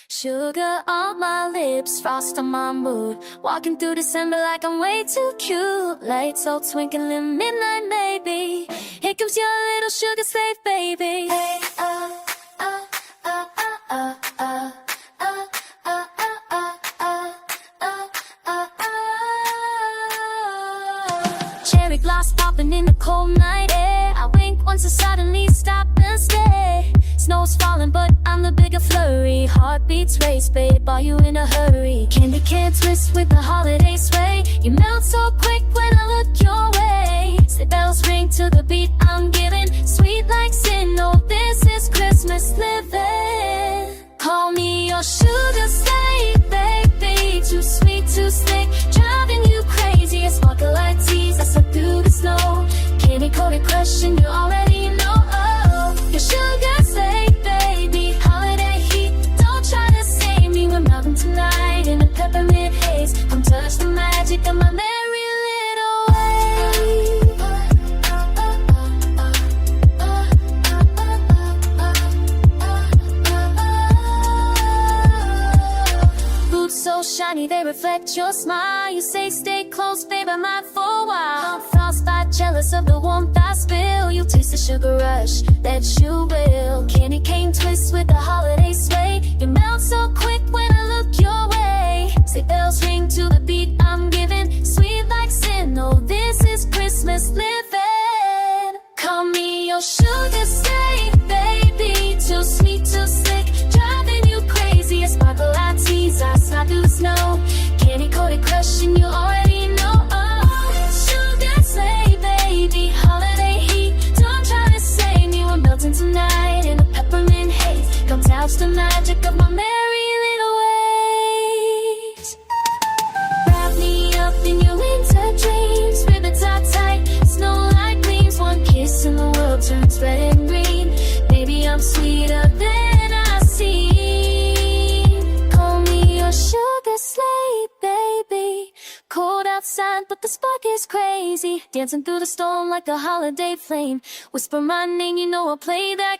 Sugar on my lips, frost on my mood. Walking through December like I'm way too cute. Lights all twinkling, midnight maybe. Here comes your little sugar slave baby. Hey, cherry blossom popping in the cold night air. I wink once and suddenly stop and stare. Snow's falling but I'm the bigger flurry. Heartbeats race, babe, are you in a hurry? Candy can twist with the holiday sway. You melt so quick when I look your way. Sleigh bells ring to the beat I'm giving. Sweet like sin, oh this is Christmas living. Call me your sugar slave, baby. Too sweet, too slick, driving you crazy. A sparkle like tease, I slip through the snow. Candy coated crush and you already know. Oh, your sugar slave, baby. Holiday heat, don't try to save me. We're melting tonight in a peppermint haze. Come touch the magic of my merry little way. Boots so shiny they reflect your smile. You say stay close, babe, I'm out for a while. I'm frostbite, jealous of the warmth I spill. You taste the sugar rush, that you will. Candy cane twist with the holiday sway. You melt so quick when I look your way. Sleigh bells ring to the beat I'm giving. Sweet like sin, oh this is Christmas living. Call me your sugar slave, baby. Too sweet, too slick, driving you crazy. A sparkle I tease, I slide through the snow. Candy coated crush and you already know. Oh, sugar slave, baby. Holiday heat, don't try to save me. We're melting tonight in a peppermint haze. Come touch the magic of my merry little ways. Wrap me up in your winter dreams. Ribbons are tight, snow like gleams. One kiss and the world turns red and green. Baby, I'm sweeter than I seem. Call me your sugar slave, baby. Cold outside, but the spark is crazy. Dancing through the storm like a holiday flame. Whisper my name, you know I'll play that